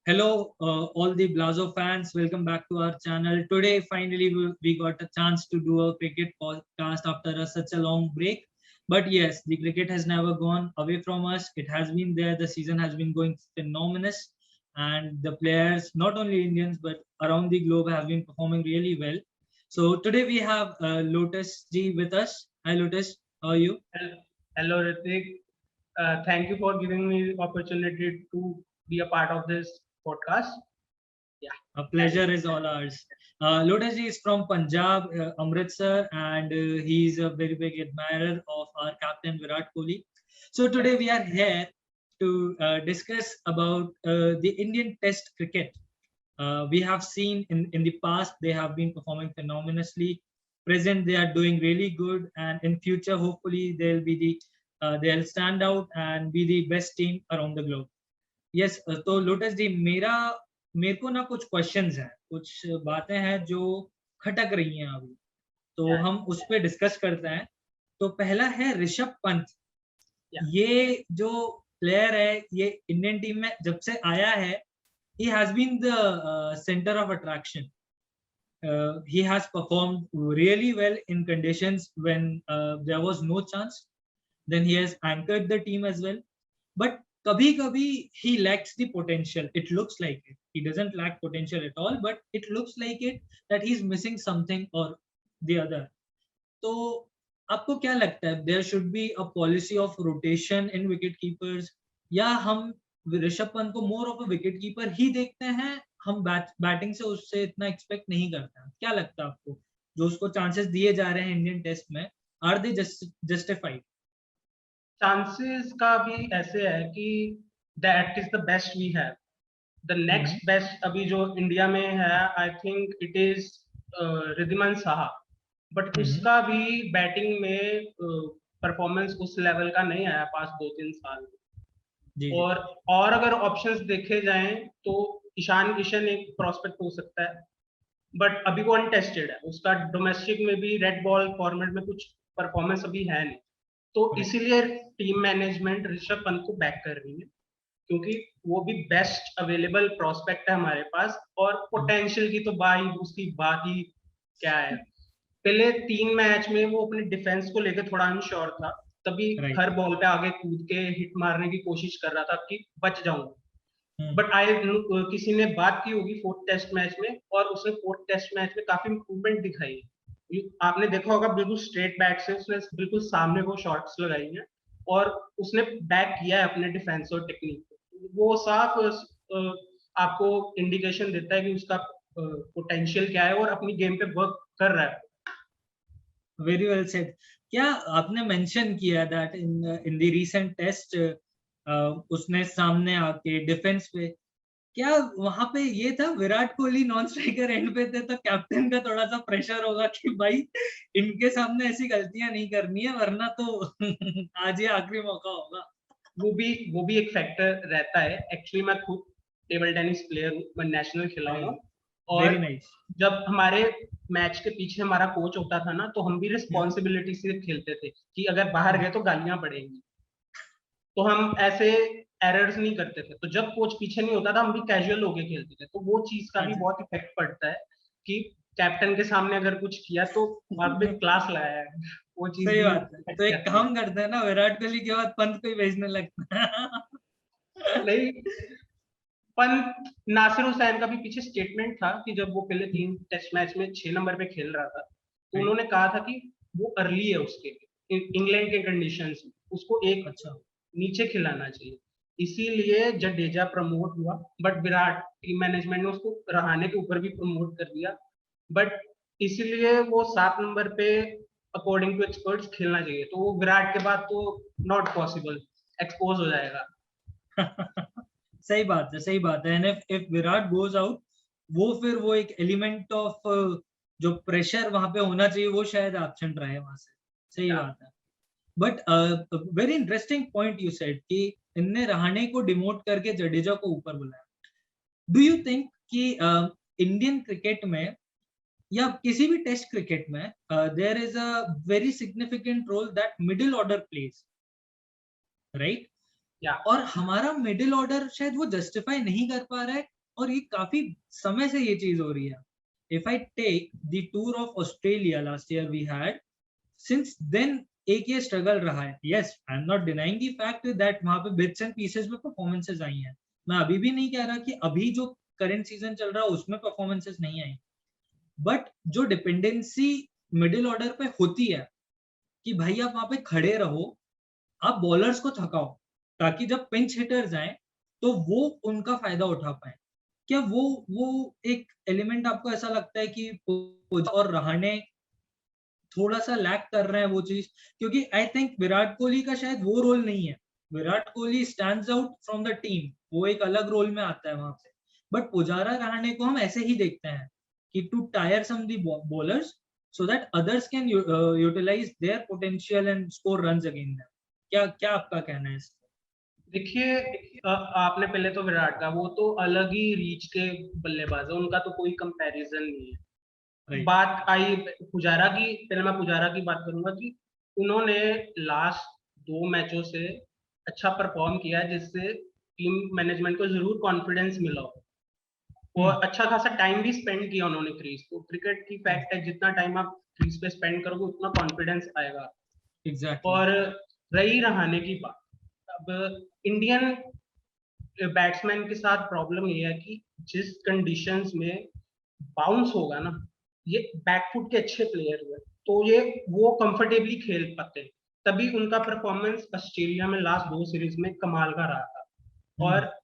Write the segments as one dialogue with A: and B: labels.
A: Hello, all the Blazo fans. Welcome back to our channel. Today, finally, we got a chance to do a cricket podcast after such a long break. But yes, the cricket has never gone away from us. It has been there. The season has been going phenomenal, and the players, not only Indians but around the globe, have been performing really well. So today we have Lotus Ji with us. Hi, Lotus. How are you?
B: Hello, Ritik. Thank you for giving me the opportunity to be a part of this podcast. Yeah,
A: A
B: thanks.
A: pleasure is all ours. Lotus ji is from Punjab, Amritsar, and he's a very big admirer of our captain Virat Kohli. So today we are here to discuss about the Indian Test cricket. We have seen in the past they have been performing phenomenally. Present they are doing really good, and in future hopefully they'll stand out and be the best team around the globe. Yes तो lotus जी मेरे को ना कुछ questions हैं, कुछ बातें हैं जो खटक रही हैं अभी, तो
B: Yeah,
A: हम उस पे डिस्कस करते हैं। तो पहला है ऋषभ पंत।
B: yeah,
A: ये जो प्लेयर है ये इंडियन टीम में जब से आया है, he has been the center of attraction. He has performed really well in conditions when there was no chance. Then he has anchored the team as well. But kabhi he lacks the potential. It looks like it. He doesn't lack potential at all, but it looks like it that he's missing something or the other. तो आपको क्या लगता है there should be a policy of rotation in wicket keepers, या हम ऋषभ पंत को more of a wicket keeper ही देखते हैं, हम बैटिंग से उससे इतना एक्सपेक्ट नहीं करते हैं? क्या लगता है आपको जो उसको चांसेस दिए जा रहे हैं इंडियन टेस्ट में, आर दे जस्टिफाइड?
B: chances का भी ऐसे है कि that is the best we have. The next best अभी जो इंडिया में है, I think it is Riddhiman Saha. But उसका भी बैटिंग में परफॉर्मेंस उस लेवल का नहीं आया पास 2-3 साल में.
A: जी जी
B: और अगर ऑप्शंस देखे जाएं तो ईशान किशन एक प्रोस्पेक्ट हो सकता है, बट अभी वो अनटेस्टेड है. उसका डोमेस्टिक में भी रेड बॉल फॉर्मेट में कुछ परफॉर्मेंस अभी है नहीं, तो इसीलिए टीम मैनेजमेंट ऋषभ पंत को बैक कर रही है, क्योंकि वो भी बेस्ट अवेलेबल प्रोस्पेक्ट है हमारे पास. और पोटेंशियल की तो भाई उसकी बात ही क्या है. पहले 3 मैच में वो अपने डिफेंस को लेकर थोड़ा अनश्योर था, तभी हर बॉल पे आगे कूद के हिट मारने की कोशिश कर रहा था कि बच जाऊंगा. बट किसी ने बात की होगी 4th टेस्ट मैच में, और उसने 4th टेस्ट मैच में काफी इंप्रूवमेंट दिखाई. आपने देखा होगा बिल्कुल स्ट्रेट बैक से उसने बिल्कुल सामने को शॉट्स लगाई हैं, और उसने बैक किया है अपने डिफेंस और टेक्निक. वो साफ आपको इंडिकेशन देता है कि उसका पोटेंशियल क्या है और अपनी गेम पे वर्क कर रहा है.
A: Very well said. क्या आपने मेंशन किया that in the recent test उसने सामने आके डिफेंस पे, क्या वहां पे ये था Virat Kohli non striker end पे थे तो कैप्टन का थोड़ा सा प्रेशर होगा कि भाई इनके सामने ऐसी गलतियां नहीं करनी है वरना तो आज ये आखिरी मौका होगा?
B: वो भी एक फैक्टर रहता है. एक्चुअली मैं खुद टेबल टेनिस प्लेयर हूँ, मैं नेशनल खेला हूँ. और जब हमारे मैच के पीछे हमारा कोच होता था ना, तो हम भी रिस्पॉन्सिबिलिटी से खेलते थे कि अगर बाहर गए तो गालियां पड़ेंगी, तो हम ऐसे एरर्स नहीं करते थे. तो जब कोच पीछे नहीं होता था हम भी कैजुअल होके खेलते थे. तो वो चीज का भी बहुत इफेक्ट पड़ता है कि कैप्टन के सामने अगर कुछ किया तो वहां पे क्लास लाया है. वो चीज
A: सही बात है. तो एक काम करते हैं ना, विराट कोहली के बाद पंत को ही भेजने लगता है.
B: नहीं, पंत नासिर हुसैन का भी पीछे स्टेटमेंट था कि जब वो पहले 3 टेस्ट मैच में 6 नंबर पे खेल रहा था, तो उन्होंने कहा था कि वो अर्ली है उसके इंग्लैंड के कंडीशंस में, उसको एक नीचे खिलाना चाहिए. इसीलिए जडेजा प्रमोट हुआ, बट विराट टीम मैनेजमेंट ने उसको रहाणे के ऊपर भी प्रमोट कर दिया. बट इसीलिए वो 7 नंबर पे अकॉर्डिंग टू एक्सपर्ट्स खेलना चाहिए. तो वो विराट के बाद तो नॉट पॉसिबल, एक्सपोज हो जाएगा.
A: सही बात है, सही बात है. And if Virat goes out, वो एक एलिमेंट ऑफ जो प्रेशर वहां पे होना चाहिए वो शायद एब्सेंट रहे वहां से. सही बात है. But very interesting point you said कि इनने रहाणे को डिमोट करके जडेजा को ऊपर बुलाया. डू यू थिंक कि इंडियन क्रिकेट में या किसी भी टेस्ट क्रिकेट में there is a very significant role that middle order plays, right? और हमारा मिडिल ऑर्डर शायद वो जस्टिफाई नहीं कर पा रहा है और ये काफी समय से ये चीज हो रही है. If I take the tour of Australia last year we had, since then एक ये स्ट्रगल रहा है. Yes, I'm not denying the fact that वहां पे bits and pieces में परफॉर्मेंसेस आई हैं. मैं अभी भी नहीं कह रहा कि अभी जो करंट सीजन चल रहा है उसमें परफॉर्मेंसेस नहीं आई, बट जो डिपेंडेंसी मिडिल ऑर्डर पे होती है कि भाई आप वहां पे खड़े रहो, आप बॉलर्स को थकाओ, ताकि जब पिंच हिटर्स आए तो वो उनका फायदा उठा पाए. क्या वो एक एलिमेंट आपको ऐसा लगता है कि और रहाणे थोड़ा सा लैक कर रहे हैं वो चीज? क्योंकि आई थिंक विराट कोहली का शायद वो रोल नहीं है. Virat Kohli stands out from the team, वो एक अलग रोल में आता है वहां पे. बट पुजारा रहाणे को हम ऐसे ही देखते हैं कि to tire some the bowlers so that others can utilize their potential and score runs against them. क्या क्या आपका कहना है इस पे?
B: देखिए, आपने पहले तो विराट का, वो तो अलग ही रीच के बल्लेबाज है, उनका तो कोई कंपैरिजन नहीं है.
A: Right.
B: बात आई पुजारा की, पहले मैं पुजारा की बात करूंगा कि उन्होंने लास्ट 2 मैचों से अच्छा परफॉर्म किया है, जिससे टीम मैनेजमेंट को जरूर कॉन्फिडेंस मिला हो, और अच्छा खासा टाइम भी स्पेंड किया उन्होंने क्रीज. तो क्रिकेट की फैक्ट है, जितना टाइम आप क्रीज पे स्पेंड करोगे उतना कॉन्फिडेंस आएगा.
A: Exactly.
B: और रही रहाणे की बात, अब इंडियन बैट्समैन के साथ प्रॉब्लम ये है कि जिस कंडीशंस में बाउंस होगा ना, ये बैकफुट के अच्छे प्लेयर हुए तो ये वो कंफर्टेबली खेल पाते हैं. तभी उनका परफॉर्मेंस ऑस्ट्रेलिया में लास्ट 2 सीरीज में कमाल का रहा था. और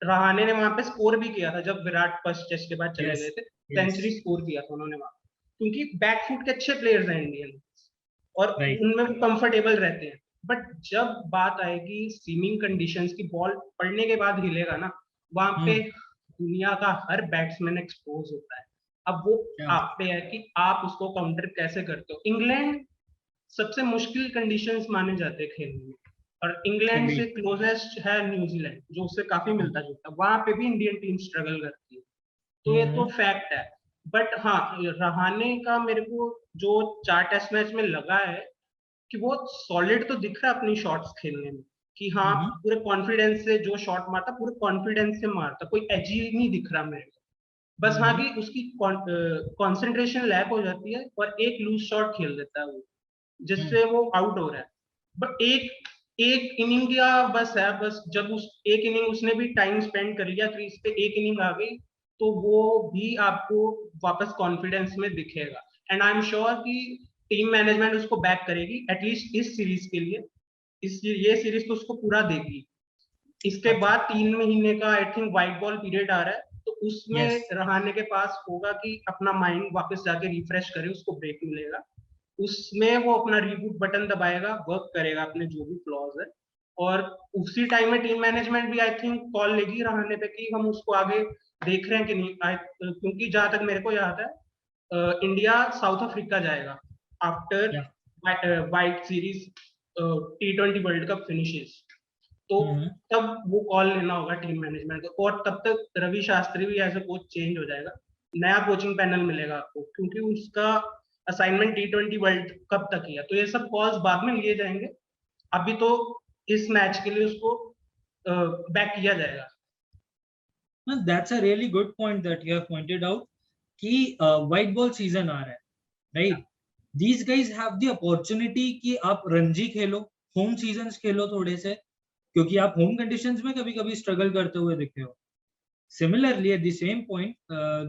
B: रहाणे ने वहां पे स्कोर भी किया था जब विराट फर्स्ट टेस्ट के बाद चले गए थे. सेंचुरी स्कोर किया था उन्होंने वहां, क्योंकि बैकफुट के अच्छे प्लेयर्स हैं इंडियन, और
A: Right.
B: उनमें वो कंफर्टेबल रहते हैं. बट जब बात आएगी स्विमिंग कंडीशंस की, बॉल पड़ने के बाद हिलेगा ना, वहां पे दुनिया का हर बैट्समैन एक्सपोज होता है. अब वो आप पे है कि आप उसको काउंटर कैसे करते हो. इंग्लैंड सबसे मुश्किल कंडीशंस माने जाते हैं खेलने में, और इंग्लैंड से क्लोजेस्ट है न्यूजीलैंड, जो उससे काफी मिलता जुलता है. वहां पे भी इंडियन टीम स्ट्रगल करती है, तो ये तो फैक्ट है. बट हाँ, रहाणे का मेरे को जो 4 टेस्ट मैच में लगा है कि वो सॉलिड तो दिख रहा है अपनी शॉट्स खेलने में, कि हाँ पूरे कॉन्फिडेंस से जो शॉट मारता, पूरे कॉन्फिडेंस से मारता, कोई एजी नहीं दिख रहा मेरे को. बस हाँ कि उसकी कंसंट्रेशन लैक हो जाती है और एक लूज शॉट खेल देता है वो, जिससे वो आउट हो रहा है. बट एक इनिंग का बस है, बस जब उस एक इनिंग उसने भी टाइम स्पेंड कर लिया क्रीज पे, एक इनिंग आ गई, तो वो भी आपको वापस कॉन्फिडेंस में दिखेगा. एंड आई एम श्योर कि टीम मैनेजमेंट उसको बैक करेगी एटलीस्ट इस सीरीज के लिए. ये सीरीज तो उसको पूरा देगी. इसके बाद 3 महीने का I think white ball period आ रहा है, तो उसमें रहाणे के पास होगा कि अपना माइंड वापस जाके रिफ्रेश करे, उसको ब्रेक मिलेगा. उसमें वो अपना रिबूट बटन दबाएगा, वर्क करेगा अपने जो भी फ्लॉज है, और उसी टाइम में टीम मैनेजमेंट भी आई थिंक कॉल लेगी रहाणे पे कि हम उसको आगे देख रहे हैं कि नहीं. क्योंकि जहां तक मेरे को याद है, इंडिया साउथ अफ्रीका जाएगा after white series, T20 world cup finishes. तो तब वो कॉल लेना होगा टीम मैनेजमेंट को, और तब तक रवि शास्त्री भी एज ए कोच चेंज हो जाएगा, नया कोचिंग पैनल मिलेगा आपको, क्योंकि उसका असाइनमेंट T20 वर्ल्ड कप तक ही है. तो ये सब कॉल्स बाद में लिए जाएंगे, अभी तो इस मैच के लिए उसको बैक किया जाएगा.
A: No, that's a really good point that you have pointed out कि white ball season आ रहा है, right? These guys have the opportunity कि आप रणजी खेलो, होम सीजन्स खेलो थोड़े से, क्योंकि आप होम कंडीशंस में कभी-कभी स्ट्रगल करते हुए दिखे हो. Similarly, at the same point,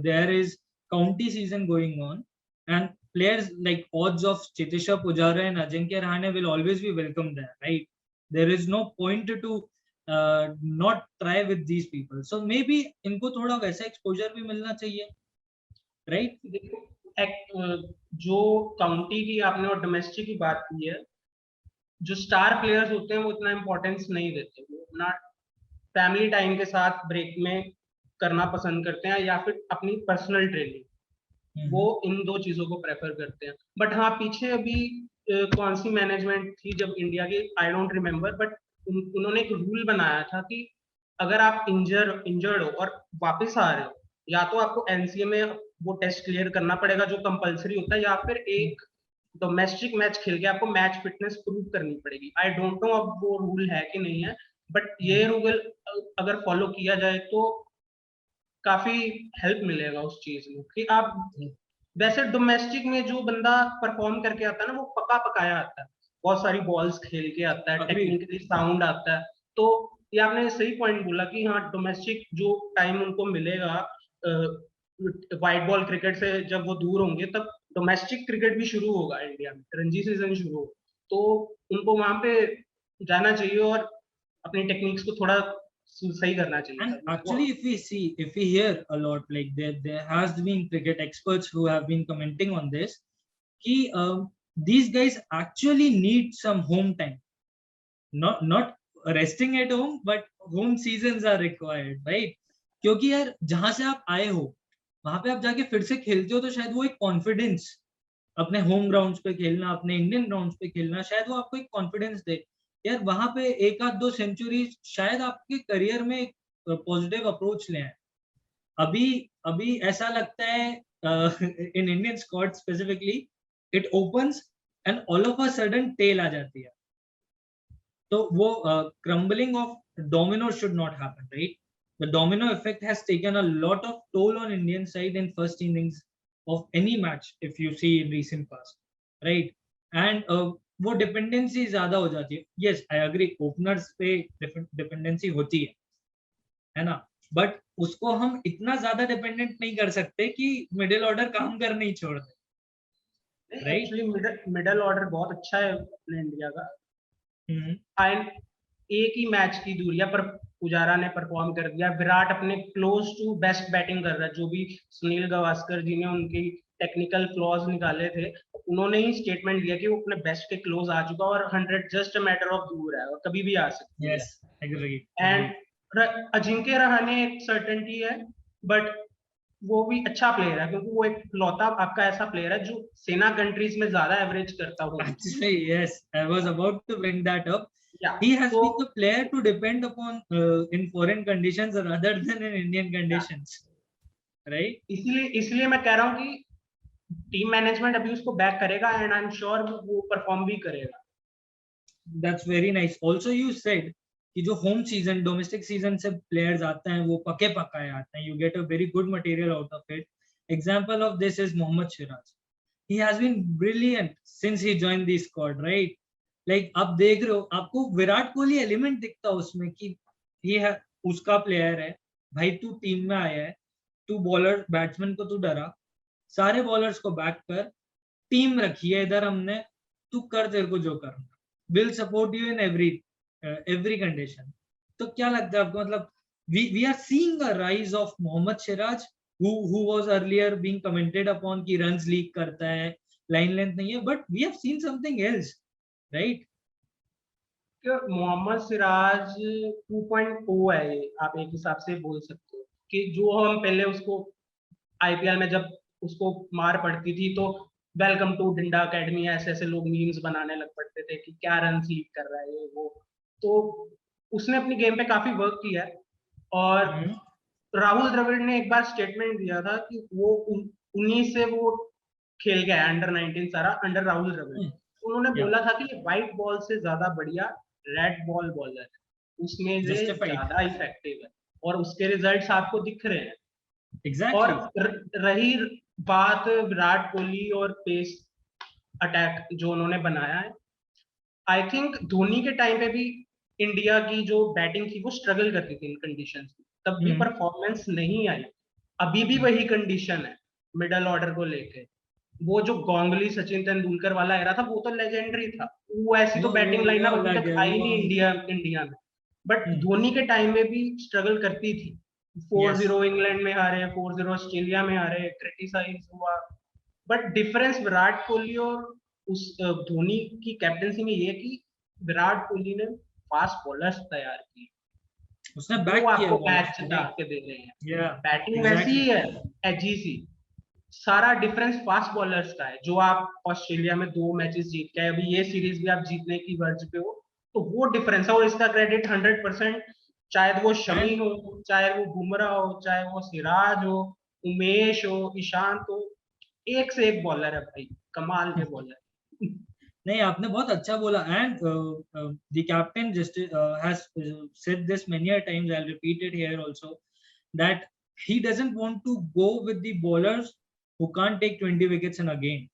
A: there is county season going on, and players like odds of Chetisha Pujara and Ajinkya Rahane will always be welcome there, right? There is no point to not try with these people. So maybe इनको थोड़ा वैसा exposure भी मिलना चाहिए, right?
B: जो county की आपने और डोमेस्टिक की बात की है, जो स्टार प्लेयर्स होते हैं वो इतना इम्पोर्टेंस नहीं देते, वो अपना फैमिली टाइम के साथ ब्रेक में करना पसंद करते हैं, या फिर अपनी पर्सनल ट्रेनिंग, वो इन 2 चीजों को प्रेफर करते हैं. बट हाँ, पीछे अभी कौन सी मैनेजमेंट थी जब इंडिया की, आई डोंट रिमेम्बर, बट उन्होंने एक रूल बनाया था कि अगर आप इंजर्ड हो और वापस आ रहे हो, या तो आपको एनसीए में वो टेस्ट क्लियर करना पड़ेगा जो कंपलसरी होता है, या फिर एक डोमेस्टिक मैच खेल के आपको मैच फिटनेस प्रूव करनी पड़ेगी. आई डोंट नो अब वो रूल है कि नहीं है, बट ये रूल अगर फॉलो किया जाए तो काफी हेल्प मिलेगा उस चीज में कि आप वैसे डोमेस्टिक में जो बंदा परफॉर्म करके आता है ना वो पका पकाया आता है, बहुत सारी बॉल्स खेल के आता है, टेक्निकली साउंड आता है। तो ये आपने सही पॉइंट बोला कि हाँ डोमेस्टिक जो टाइम उनको मिलेगा व्हाइट बॉल क्रिकेट से, जब वो दूर होंगे तब डोमेस्टिक क्रिकेट भी शुरू होगा इंडिया में, रणजी सीजन शुरू होगा, तो उनको वहां पे जाना चाहिए और अपनी टेक्निक्स को थोड़ा सही करना चाहिए।
A: And actually, if we hear a lot, like there has been cricket experts who have been commenting on this, कि these guys actually need some home time, not resting at home, but home seasons are required, right? क्योंकि यार जहां से आप आए हो वहां पे आप जाके फिर से खेलते हो तो शायद वो एक कॉन्फिडेंस, अपने होम ग्राउंड्स पे खेलना, अपने इंडियन ग्राउंड्स पे खेलना, शायद वो आपको एक कॉन्फिडेंस दे। यार वहां पे एक आध दो सेंचुरी शायद आपके करियर में एक पॉजिटिव अप्रोच ले आए। अभी अभी ऐसा लगता है in Indian squad specifically it opens and all of a sudden tail आ जाती है। तो वो crumbling of domino should not happen, right? The domino effect has taken a lot of toll on Indian side in first innings of any match, if you see in recent past, right? And वो dependency ज्यादा हो जाती है। Yes, I agree, openers पे dependency होती है ना, but उसको हम इतना ज्यादा डिपेंडेंट नहीं कर सकते कि मिडिल ऑर्डर काम करने ही छोड़ दे, राइट?
B: एक्चुअली मिडिल ऑर्डर बहुत अच्छा है अपने इंडिया का।
A: हम्म।
B: एक ही मैच की दूरिया पर पुजारा ने परफॉर्म कर दिया, विराट अपने क्लोज टू बेस्ट बैटिंग कर रहा है। जो भी सुनील गावस्कर जी ने उनकी टेक्निकल फ्लॉज निकाले थे, उन्होंने ही स्टेटमेंट दिया कि वो अपने बेस्ट के क्लोज आ चुका और 100 जस्ट अ मैटर ऑफ दूर है और कभी भी आ सकती है।
A: Yes, agree.
B: And Ajinkya Rahane एक सर्टेनिटी है, बट वो भी अच्छा प्लेयर है क्योंकि वो एक लौता आपका ऐसा प्लेयर है जो सेना कंट्रीज में ज्यादा एवरेज करता हो।
A: Actually, yes, I was about to bring that up.
B: Yeah,
A: he has
B: so,
A: been the player to depend upon in foreign conditions rather than in Indian conditions, right?
B: इसलिए मैं कह रहा हूँ कि टीम मैनेजमेंट अभी उसको बैक करेगा and I am sure वो परफॉर्म भी करेगा।
A: That's very nice. Also, you said कि जो होम सीजन, डोमेस्टिक सीजन से प्लेयर्स आते हैं वो पके पकाए आते हैं, you get a very good material out of it. Example of this is Mohammad Siraj. He has been brilliant since he joined the squad, right? Like आप देख रहे हो, आपको विराट कोहली एलिमेंट दिखता है उसमें कि ये है, उसका प्लेयर है भाई, तू टीम में आया है, तू बॉलर बैट्समैन को तू डरा, सारे बॉलर्स को बैक कर, टीम रखी है इधर हमने, तू कर तेरे को जो करना, will support you in every condition. तो क्या लगता है आपको, मतलब we are seeing a rise of Mohammad Siraj who was earlier being commented upon कि runs leak करता है, line length नहीं है, but we have seen something else, right?
B: Mohammad Siraj 2.0 है ये, आप एक हिसाब से बोल सकते हो कि जो हम पहले उसको आईपीएल में जब उसको मार पड़ती थी तो वेलकम टू डिंडा अकेडमी ऐसे ऐसे लोग मीम्स बनाने लग पड़ते थे कि क्या रन लीक कर रहा है ये वो। तो उसने अपनी गेम पे काफी वर्क किया है और राहुल द्रविड़ ने एक बार स्टेटमेंट दिया था कि वो उन्हीं से वो खेल गया अंडर 19 सारा अंडर राहुल द्रविड़। उन्होंने बोला था कि व्हाइट बॉल से ज्यादा बढ़िया रेड बॉल बॉलर है, उसमें से ज्यादा इफेक्टिव है और उसके रिजल्ट्स आपको दिख रहे हैं।
A: Exactly.
B: और रही बात विराट कोहली और पेस अटैक जो उन्होंने बनाया है, आई थिंक धोनी के टाइम पे भी इंडिया की जो बैटिंग थी वो स्ट्रगल करती थी इन कंडीशंस में, तब भी परफॉर्मेंस नहीं आई। अभी भी वही कंडीशन है मिडल ऑर्डर को लेके। वो जो गांगुली सचिन तेंदुलकर वाला एरा था वो तो लेजेंडरी था, वो ऐसी तो बैटिंग लाइनअप अभी तक आई नहीं इंडिया में, बट धोनी के टाइम में भी स्ट्रगल करती थी। 4-0 इंग्लैंड में हारे, 4-0 ऑस्ट्रेलिया में हारे, क्रिटिसाइज हुआ, बट डिफरेंस विराट कोहली और उस धोनी की कैप्टनसी में ये कि विराट कोहली ने फास्ट बॉलर्स तैयार किए, उसने बैक किया, आपको मैच जिता के दे रहे हैं। बैटिंग वैसी ही है एजी सी, सारा डिफरेंस फास्ट बॉलर्स का है। जो आप ऑस्ट्रेलिया में 2 मैचेस जीत के, अभी ये सीरीज भी आप जीतने की वर्ज पे हो, तो वो डिफरेंस है और इसका क्रेडिट 100% चाहे वो शमी हो, चाहे वो बुमराह हो, चाहे वो सिराज हो, उमेश हो, ईशांत हो, एक से एक बॉलर है भाई, कमाल के बॉलर।
A: नहीं, आपने बहुत अच्छा बोला, and the captain just has said this many times, I will repeat it here also, that he doesn't want to go with the bowlers who can't take 20 wickets in a game.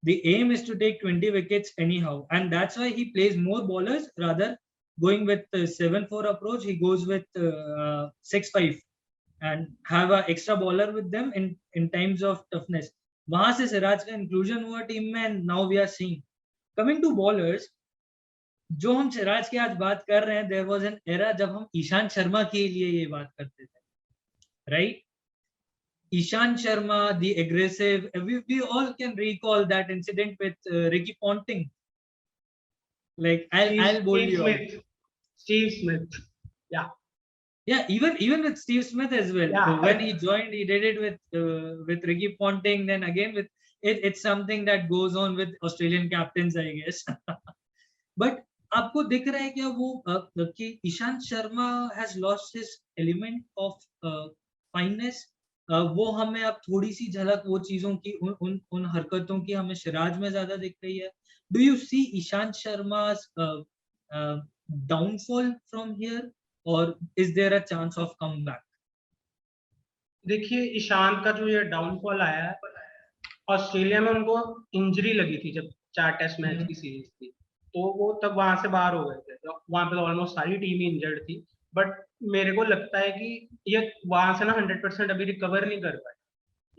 A: The aim is to take 20 wickets anyhow, and that's why he plays more bowlers rather going with 7-4 approach. He goes with 6-5 and have an extra bowler with them in times of toughness. वहां से सिराज का inclusion हुआ team में, and now we are seeing. Coming to bowlers, जो हम सिराज की आज बात कर रहे हैं, there was an era जब हम ईशांत शर्मा के लिए ये बात करते थे, right? Ishant Sharma, the aggressive, we all can recall that incident with Ricky Ponting. Like I'll bowl you out.
B: Steve Smith. Yeah.
A: Yeah, even with Steve Smith as well.
B: Yeah.
A: When he joined, he did it with Ricky Ponting. Then again with it's something that goes on with Australian captains, I guess. But आपको दिख रहा है क्या वो कि Ishant Sharma has lost his element of fineness? वो हमें अब थोड़ी सी झलक वो चीजों की उन हरकतों की हमें सिराज में ज्यादा दिख रही है. Do you see Ishant Sharma's downfall from here, or is there a chance of comeback?
B: देखिए ईशांत का जो ये डाउनफॉल आया है, ऑस्ट्रेलिया में उनको इंजरी लगी थी जब 4 टेस्ट मैच की सीरीज थी, तो वो तब वहां से बाहर हो गए थे. तो वहां पे ऑलमोस्ट सारी टीम ही इंजर्ड थी. बट मेरे को लगता है कि ये वहां से ना 100% अभी रिकवर नहीं कर पाए,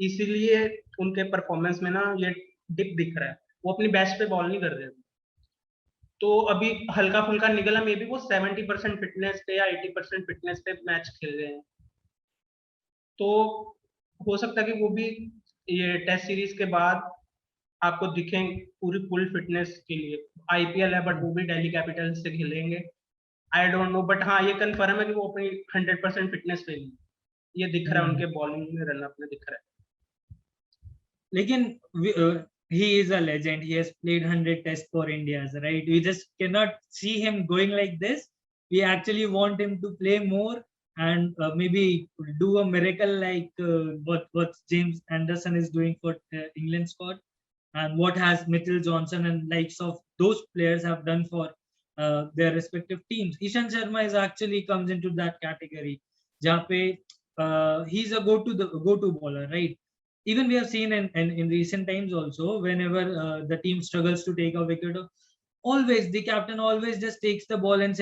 B: इसीलिए उनके परफॉर्मेंस में ना ये डिप दिख रहा है. वो अपनी बेस्ट पे बॉल नहीं कर रहे. तो अभी हल्का फुल्का निकला, मे बी वो 70% फिटनेस पे या 80% फिटनेस पे मैच खेल रहे हैं. तो हो सकता है कि वो भी ये टेस्ट सीरीज के बाद आपको दिखें पूरी फुल फिटनेस के लिए. आईपीएल है बट वो भी दिल्ली कैपिटल्स से खेलेंगे. आई डोंट नो, बट हाँ ये कंफर्म है कि वो अपनी 100% फिटनेस पे नहीं. ये दिख रहा है उनके बॉलिंग में, रन अप में दिख रहा है.
A: लेकिन he is a legend. He has played 100 tests for India, right? We just cannot see him going like this. We actually want him to play more and maybe do a miracle like what James Anderson is doing for England squad, and what has Mitchell Johnson and likes of those players have done for their respective teams. Ishant Sharma is actually comes into that category. जहाँ पे he's a go-to bowler, right? Even we have seen in recent times also, whenever the team struggles to take a wicket, always the captain always just takes the ball and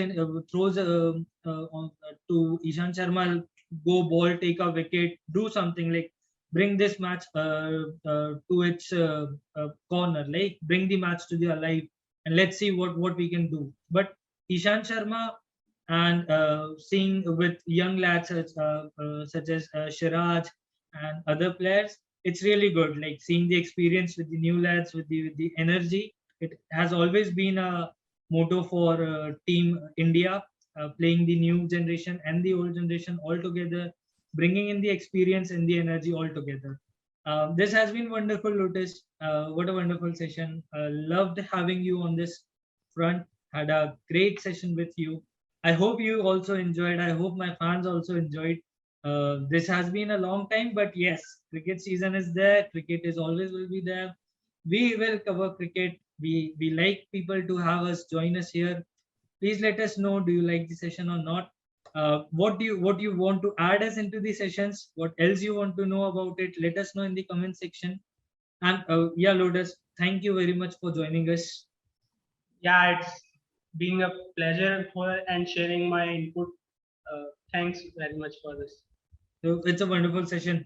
A: throws to Ishant Sharma, go ball, take a wicket, do something like bring this match to its corner, like bring the match to the alive, and let's see what we can do. But Ishant Sharma and seeing with young lads such as Siraj and other players, it's really good, like seeing the experience with the new lads with the energy. It has always been a motto for team India, playing the new generation and the old generation all together, bringing in the experience and the energy all together. This has been wonderful, Lotus. What a wonderful session. Loved having you on this front. Had a great session with you. I hope you also enjoyed. I hope my fans also enjoyed. This has been a long time, but yes, cricket season is there. Cricket is always will be there. We will cover cricket. We like people to have us join us here. Please let us know, do you like the session or not? What do you want to add us into the sessions? What else you want to know about it? Let us know in the comment section. And yeah, Lotus, thank you very much for joining us.
B: Yeah, it's being a pleasure and sharing my input. Thanks very much for this.
A: It's a wonderful session.